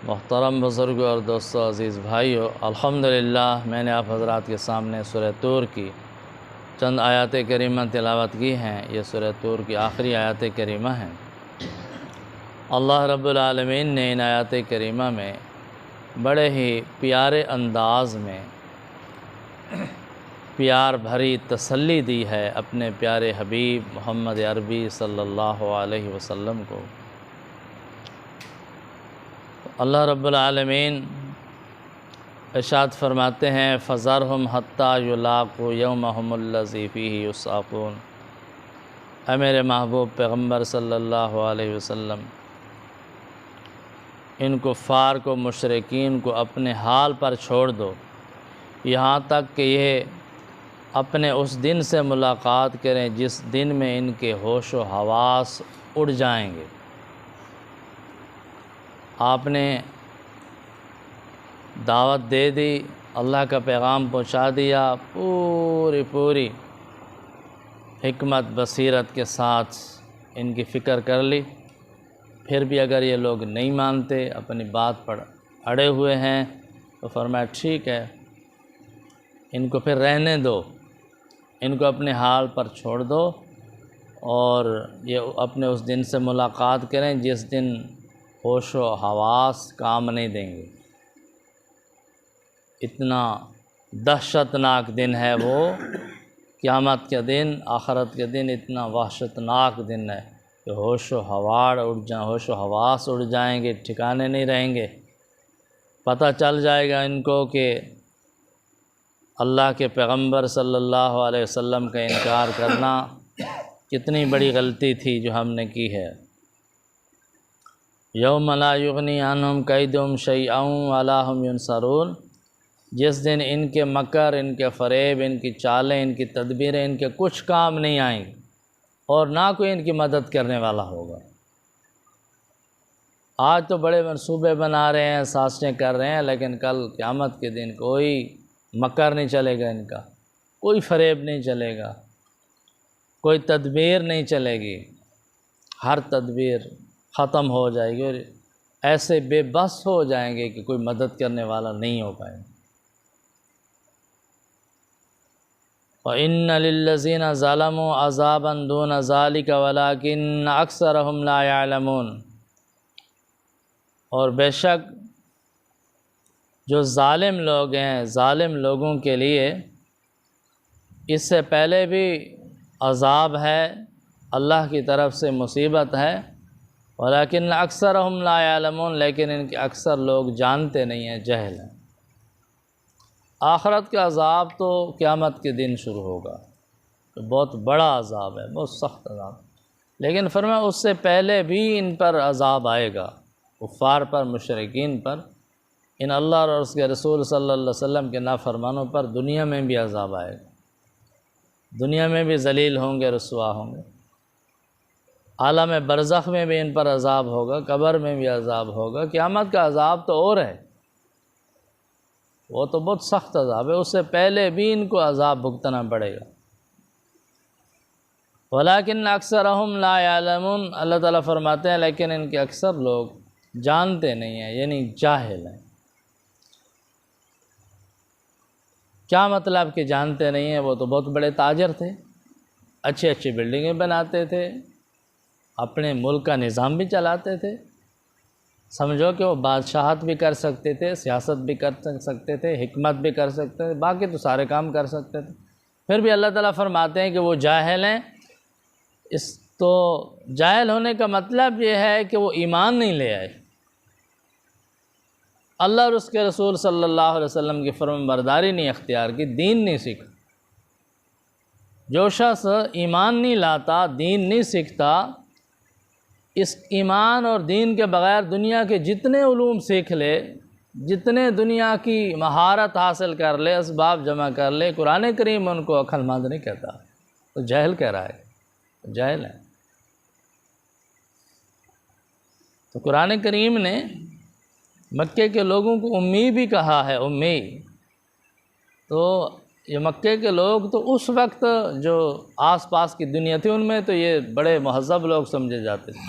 محترم بزرگوں اور دوستوں، عزیز بھائیوں، الحمدللہ میں نے آپ حضرات کے سامنے سورہ طور کی چند آیات کریمہ تلاوت کی ہیں۔ یہ سورہ طور کی آخری آیات کریمہ ہیں۔ اللہ رب العالمین نے ان آیات کریمہ میں بڑے ہی پیارے انداز میں پیار بھری تسلی دی ہے اپنے پیارے حبیب محمد عربی صلی اللہ علیہ وسلم کو۔ اللہ رب العالمین ارشاد فرماتے ہیں فَذَرْهُمْ حَتَّى يُلَاقُوا يَوْمَهُمُ الَّذِي فِيهِ يُسْعَقُونَ۔ اے میرے محبوب پیغمبر صلی اللہ علیہ وسلم، ان کفار کو، مشرکین کو اپنے حال پر چھوڑ دو، یہاں تک کہ یہ اپنے اس دن سے ملاقات کریں جس دن میں ان کے ہوش و حواس اڑ جائیں گے۔ آپ نے دعوت دے دی، اللہ کا پیغام پہنچا دیا، پوری حکمت بصیرت کے ساتھ ان کی فکر کر لی، پھر بھی اگر یہ لوگ نہیں مانتے، اپنی بات پر اڑے ہوئے ہیں، تو فرمایا ٹھیک ہے، ان کو پھر رہنے دو، ان کو اپنے حال پر چھوڑ دو، اور یہ اپنے اس دن سے ملاقات کریں جس دن ہوش و حواس کام نہیں دیں گے۔ اتنا دہشتناک دن ہے وہ، قیامت کے دن، آخرت کے دن، اتنا وحشتناک دن ہے کہ ہوش و حواس اڑ جائیں گے، ٹھکانے نہیں رہیں گے۔ پتہ چل جائے گا ان کو کہ اللہ کے پیغمبر صلی اللہ علیہ وسلم کا انکار کرنا کتنی بڑی غلطی تھی جو ہم نے کی ہے۔ یوم لا یغنی عنہم کیدہم شیئا ولا ہم ینصرون، جس دن ان کے مکر، ان کے فریب، ان کی چالیں، ان کی تدبیریں ان کے کچھ کام نہیں آئیں گی، اور نہ کوئی ان کی مدد کرنے والا ہوگا۔ آج تو بڑے منصوبے بنا رہے ہیں، سازشیں کر رہے ہیں، لیکن کل قیامت کے دن کوئی مکر نہیں چلے گا، ان کا کوئی فریب نہیں چلے گا، کوئی تدبیر نہیں چلے گی، ہر تدبیر ختم ہو جائے گی، اور ایسے بے بس ہو جائیں گے کہ کوئی مدد کرنے والا نہیں ہو پائے گا۔ وَإِنَّ لِلَّذِينَ ظَلَمُوا عَذَابًا دُونَ ذَلِكَ وَلَكِنَّ أَكْثَرَهُمْ لَا يَعْلَمُونَ، اور بے شک جو ظالم لوگ ہیں، ظالم لوگوں کے لیے اس سے پہلے بھی عذاب ہے، اللہ کی طرف سے مصیبت ہے، ولیکن اکثرہم لا یعلمون، لیکن ان کے اکثر لوگ جانتے نہیں ہیں، جہل ہیں۔ آخرت کا عذاب تو قیامت کے دن شروع ہوگا، تو بہت بڑا عذاب ہے، بہت سخت عذاب، لیکن فرمایا اس سے پہلے بھی ان پر عذاب آئے گا، کفار پر، مشرکین پر، ان اللہ اور اس کے رسول صلی اللہ علیہ وسلم کے نافرمانوں پر دنیا میں بھی عذاب آئے گا، دنیا میں بھی ذلیل ہوں گے، رسوا ہوں گے، عالم برزخ میں بھی ان پر عذاب ہوگا، قبر میں بھی عذاب ہوگا، قیامت کا عذاب تو اور ہے، وہ تو بہت سخت عذاب ہے، اس سے پہلے بھی ان کو عذاب بھگتنا پڑے گا۔ وَلَكِنَّ أَكْثَرَهُمْ لَا يَعْلَمُونَ، اللہ تعالیٰ فرماتے ہیں لیکن ان کے اکثر لوگ جانتے نہیں ہیں، یعنی جاہل ہیں۔ کیا مطلب کہ جانتے نہیں ہیں؟ وہ تو بہت بڑے تاجر تھے، اچھی اچھی بلڈنگیں بناتے تھے، اپنے ملک کا نظام بھی چلاتے تھے، سمجھو کہ وہ بادشاہت بھی کر سکتے تھے، سیاست بھی کر سکتے تھے، حکمت بھی کر سکتے تھے، باقی تو سارے کام کر سکتے تھے، پھر بھی اللہ تعالیٰ فرماتے ہیں کہ وہ جاہل ہیں۔ اس تو جاہل ہونے کا مطلب یہ ہے کہ وہ ایمان نہیں لے آئے، اللہ اور اس کے رسول صلی اللہ علیہ وسلم کی فرمان برداری نہیں اختیار کی، دین نہیں سیکھا۔ جو شخص ایمان نہیں لاتا، دین نہیں سیکھتا، اس ایمان اور دین کے بغیر دنیا کے جتنے علوم سیکھ لے، جتنے دنیا کی مہارت حاصل کر لے، اسباب جمع کر لے، قرآن کریم ان کو عقل مند نہیں کہتا، تو جاہل کہہ رہا ہے، جاہل ہے۔ تو قرآن کریم نے مکے کے لوگوں کو امی بھی کہا ہے، امی، تو یہ مکے کے لوگ تو اس وقت جو آس پاس کی دنیا تھی ان میں تو یہ بڑے مہذب لوگ سمجھے جاتے تھے،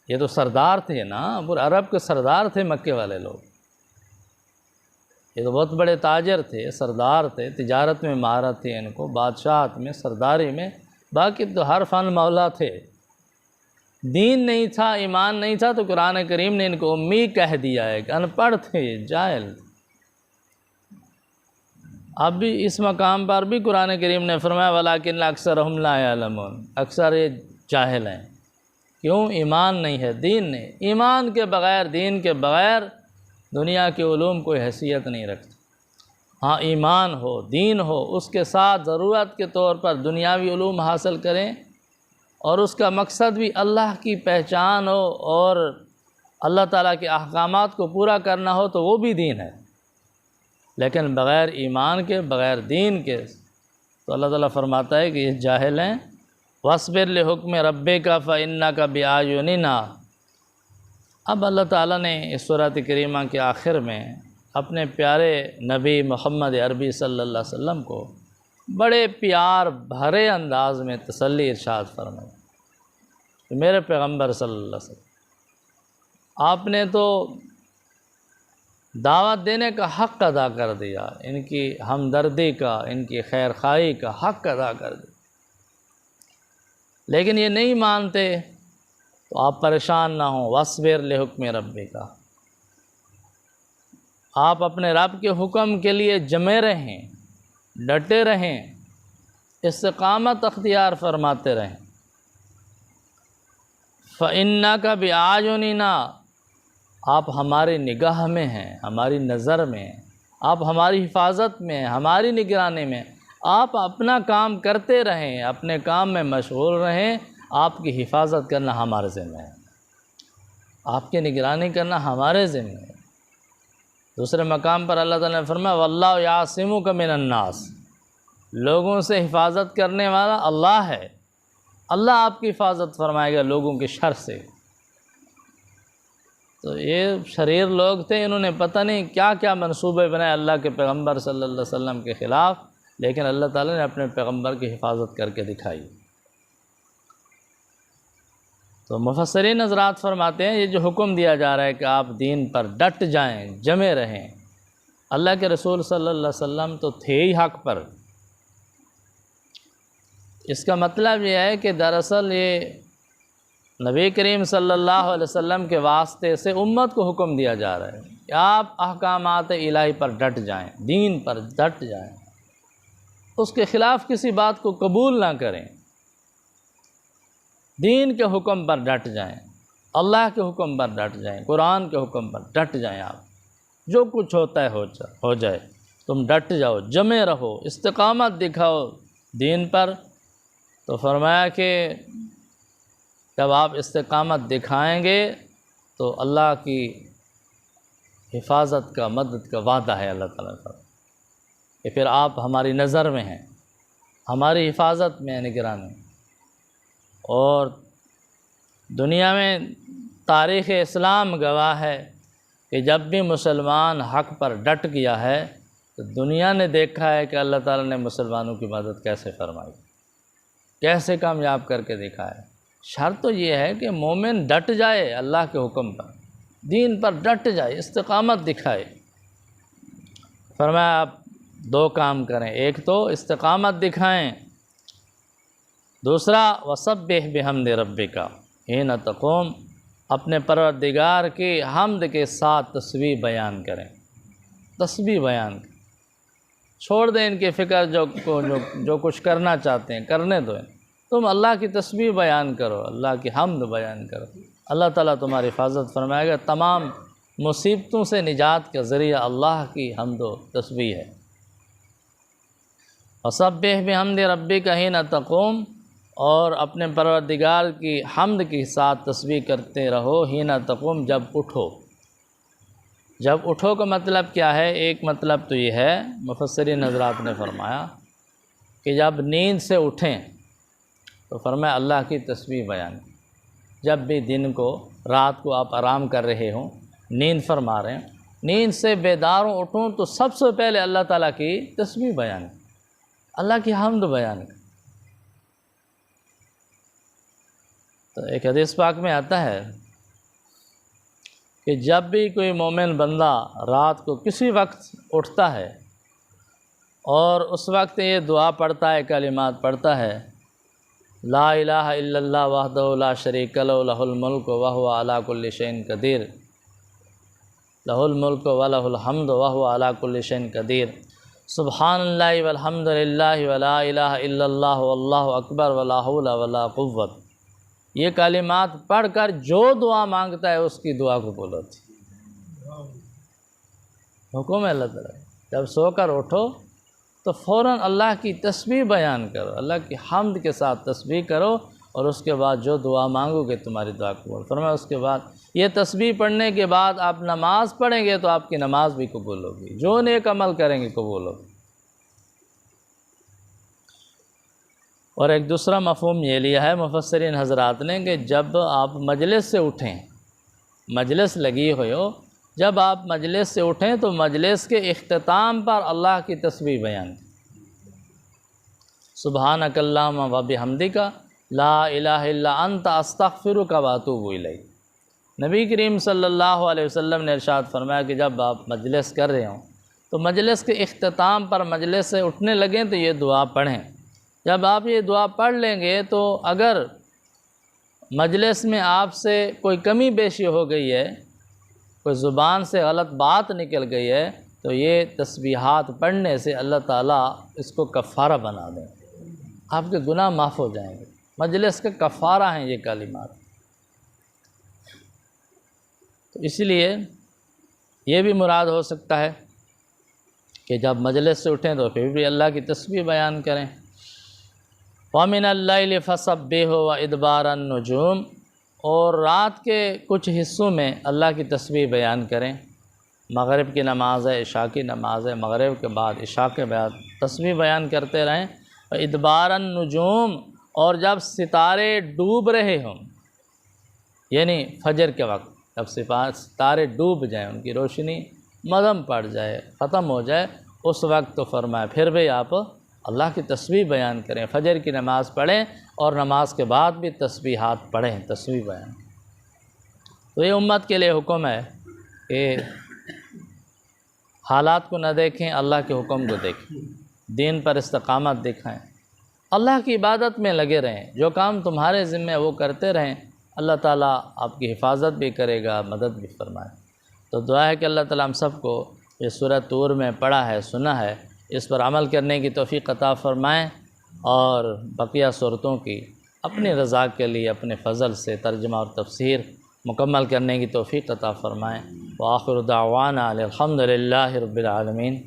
یہ تو سردار تھے نا، پورے عرب کے سردار تھے مکے والے لوگ، یہ تو بہت بڑے تاجر تھے، سردار تھے، تجارت میں مہارت تھی ان کو، بادشاہت میں، سرداری میں، باقی تو ہر فن مولا تھے۔ دین نہیں تھا، ایمان نہیں تھا، تو قرآن کریم نے ان کو امی کہہ دیا ہے کہ ان پڑھ تھے، جاہل تھے۔ اب بھی اس مقام پر بھی قرآن کریم نے فرمایا وَلَٰكِنَّ أَكْثَرَهُمْ لَا يَعْلَمُونَ، اکثر یہ جاہل ہیں۔ کیوں؟ ایمان نہیں ہے، دین نہیں۔ ایمان کے بغیر، دین کے بغیر دنیا کے علوم کوئی حیثیت نہیں رکھتے۔ ہاں ایمان ہو، دین ہو، اس کے ساتھ ضرورت کے طور پر دنیاوی علوم حاصل کریں، اور اس کا مقصد بھی اللہ کی پہچان ہو اور اللہ تعالیٰ کے احکامات کو پورا کرنا ہو، تو وہ بھی دین ہے۔ لیکن بغیر ایمان کے، بغیر دین کے، تو اللہ تعالیٰ فرماتا ہے کہ یہ جاہل ہیں۔ وَاصْبِرْ لِحُکْمِ رَبِّكَ فَإِنَّكَ بِأَعْیُنِنَا۔ اب اللہ تعالیٰ نے اس سورۃ کریمہ کے آخر میں اپنے پیارے نبی محمد عربی صلی اللہ علیہ وسلم کو بڑے پیار بھرے انداز میں تسلی ارشاد فرمائی کہ میرے پیغمبر صلی اللہ علیہ وسلم، آپ نے تو دعوت دینے کا حق ادا کر دیا، ان کی ہمدردی کا، ان کی خیر خواہی کا حق ادا کر دیا، لیکن یہ نہیں مانتے، تو آپ پریشان نہ ہوں۔ وَاصْبِرْ لِحُکْمِ رَبِّكَ، آپ اپنے رب کے حکم کے لیے جمے رہیں، ڈٹے رہیں، استقامت اختیار فرماتے رہیں۔ فَإِنَّكَ بِأَعْیُنِنَا، آپ ہماری نگاہ میں ہیں، ہماری نظر میں ہیں، آپ ہماری حفاظت میں ہیں، ہماری نگرانی میں۔ آپ اپنا کام کرتے رہیں، اپنے کام میں مشغول رہیں، آپ کی حفاظت کرنا ہمارے ذمہ ہے، آپ کی نگرانی کرنا ہمارے ذمہ ہے۔ دوسرے مقام پر اللہ تعالیٰ نے فرمایا وَاللَّهُ يَعْصِمُكَ مِنَ النَّاسِ، لوگوں سے حفاظت کرنے والا اللہ ہے، اللہ آپ کی حفاظت فرمائے گا لوگوں کے شر سے۔ تو یہ شریر لوگ تھے، انہوں نے پتہ نہیں کیا کیا منصوبے بنائے اللہ کے پیغمبر صلی اللہ علیہ وسلم کے خلاف، لیکن اللہ تعالیٰ نے اپنے پیغمبر کی حفاظت کر کے دکھائی۔ تو مفسرین حضرات فرماتے ہیں یہ جو حکم دیا جا رہا ہے کہ آپ دین پر ڈٹ جائیں، جمے رہیں، اللہ کے رسول صلی اللہ علیہ وسلم تو تھے ہی حق پر۔ اس کا مطلب یہ ہے کہ دراصل یہ نبی کریم صلی اللہ علیہ وسلم کے واسطے سے امت کو حکم دیا جا رہا ہے کہ آپ احکامات الہی پر ڈٹ جائیں، دین پر ڈٹ جائیں، اس کے خلاف کسی بات کو قبول نہ کریں، دین کے حکم پر ڈٹ جائیں، اللہ کے حکم پر ڈٹ جائیں، قرآن کے حکم پر ڈٹ جائیں۔ آپ جو کچھ ہوتا ہے ہو جائے، تم ڈٹ جاؤ، جمے رہو، استقامت دکھاؤ دین پر۔ تو فرمایا کہ جب آپ استقامت دکھائیں گے تو اللہ کی حفاظت کا، مدد کا وعدہ ہے اللہ تعالیٰ کا، کہ پھر آپ ہماری نظر میں ہیں، ہماری حفاظت میں، نگرانی۔ اور دنیا میں تاریخ اسلام گواہ ہے کہ جب بھی مسلمان حق پر ڈٹ گیا ہے تو دنیا نے دیکھا ہے کہ اللہ تعالیٰ نے مسلمانوں کی مدد کیسے فرمائی، کیسے کامیاب کر کے دکھا ہے۔ شرط تو یہ ہے کہ مومن ڈٹ جائے اللہ کے حکم پر، دین پر ڈٹ جائے، استقامت دکھائے۔ فرمایا آپ دو کام کریں، ایک تو استقامت دکھائیں، دوسرا وَسَبِّحْ بِحَمْدِ رَبِّكَ حِینَ تَقُومُ، اپنے پروردگار کی حمد کے ساتھ تسبیح بیان کریں، تسبیح بیان کریں، چھوڑ دیں ان کی فکر جو کچھ کرنا چاہتے ہیں کرنے دو، تم اللہ کی تسبیح بیان کرو، اللہ کی حمد بیان کرو، اللہ تعالیٰ تمہاری حفاظت فرمائے گا۔ تمام مصیبتوں سے نجات کا ذریعہ اللہ کی حمد و تسبیح ہے۔ وَسَبِّحْ بِحَمْدِ رَبِّكَ حِینَ تَقُومُ، اور اپنے پروردگار کی حمد کے ساتھ تسبیح کرتے رہو، حِینَ تَقُومُ، جب اٹھو۔ جب اٹھو کا مطلب کیا ہے؟ ایک مطلب تو یہ ہے، مفسرین حضرات نے فرمایا کہ جب نیند سے اٹھیں تو فرمایا اللہ کی تسبیح بیان۔ جب بھی دن کو، رات کو آپ آرام کر رہے ہوں، نیند فرما رہے ہیں، نیند سے بیدار ہوں، اٹھوں تو سب سے پہلے اللہ تعالیٰ کی تسبیح بیان، اللہ کی حمد بیان۔ تو ایک حدیث پاک میں آتا ہے کہ جب بھی کوئی مومن بندہ رات کو کسی وقت اٹھتا ہے اور اس وقت یہ دعا پڑھتا ہے، کلمات پڑھتا ہے، لا الہ الا اللہ وحدہ لا شریک لہ لہ الملک وہو علی کل شیء قدیر، لہ الملک ولہ الحمد وہو علی کل شیء قدیر، سبحان اللہ والحمد للہ ولا الہ الا اللہ واللہ اکبر ولا حول ولا قوت، یہ کلمات پڑھ کر جو دعا مانگتا ہے اس کی دعا قبول ہوتی ہے۔ حکم ہے اللہ تعالیٰ، جب سو کر اٹھو تو فوراً اللہ کی تسبیح بیان کرو، اللہ کی حمد کے ساتھ تسبیح کرو، اور اس کے بعد جو دعا مانگو گے تمہاری دعا قبول۔ فرمایا اس کے بعد یہ تسبیح پڑھنے کے بعد آپ نماز پڑھیں گے تو آپ کی نماز بھی قبول ہوگی، جو نیک عمل کریں گے قبول ہوگی۔ اور ایک دوسرا مفہوم یہ لیا ہے مفسرین حضرات نے کہ جب آپ مجلس سے اٹھیں، مجلس لگی ہوئی ہو، جب آپ مجلس سے اٹھیں تو مجلس کے اختتام پر اللہ کی تسبیح بیان کریں، سبحانک اللہم و بحمدک لا الہ الا انت استغفرک و اتوب الیک۔ نبی کریم صلی اللہ علیہ وسلم نے ارشاد فرمایا کہ جب آپ مجلس کر رہے ہوں تو مجلس کے اختتام پر مجلس سے اٹھنے لگیں تو یہ دعا پڑھیں۔ جب آپ یہ دعا پڑھ لیں گے تو اگر مجلس میں آپ سے کوئی کمی بیشی ہو گئی ہے، کوئی زبان سے غلط بات نکل گئی ہے، تو یہ تسبیحات پڑھنے سے اللہ تعالیٰ اس کو کفارہ بنا دیں، آپ کے گناہ معاف ہو جائیں گے۔ مجلس کا کفارہ ہیں یہ کلمات۔ تو اس لیے یہ بھی مراد ہو سکتا ہے کہ جب مجلس سے اٹھیں تو پھر بھی اللہ کی تسبیح بیان کریں۔ وَمِنَ اللَّيْلِ فَسَبِّحْهُ وَإِدْبَارَ النُّجُومِ، اور رات کے کچھ حصوں میں اللہ کی تسبیح بیان کریں۔ مغرب کی نماز ہے، عشاء کی نماز ہے، مغرب کے بعد عشاء کے بعد تسبیح بیان کرتے رہیں۔ وَإِدْبَارَ النُّجُومِ، اور جب ستارے ڈوب رہے ہوں، یعنی فجر کے وقت جب ستارے ڈوب جائیں، ان کی روشنی مدھم پڑ جائے، ختم ہو جائے، اس وقت تو فرمایا پھر بھی آپ اللہ کی تسبیح بیان کریں، فجر کی نماز پڑھیں اور نماز کے بعد بھی تسبیحات پڑھیں، تسبیح بیان۔ تو یہ امت کے لیے حکم ہے کہ حالات کو نہ دیکھیں، اللہ کے حکم کو دیکھیں، دین پر استقامت دکھائیں، اللہ کی عبادت میں لگے رہیں، جو کام تمہارے ذمہ وہ کرتے رہیں، اللہ تعالیٰ آپ کی حفاظت بھی کرے گا، مدد بھی فرمائے۔ تو دعا ہے کہ اللہ تعالیٰ ہم سب کو یہ سورۃ طور میں پڑھا ہے، سنا ہے، اس پر عمل کرنے کی توفیق عطا فرمائیں، اور بقیہ صورتوں کی اپنی رضا کے لیے اپنے فضل سے ترجمہ اور تفسیر مکمل کرنے کی توفیق عطا فرمائیں۔ وآخر دعوانا الحمد للہ رب العالمین۔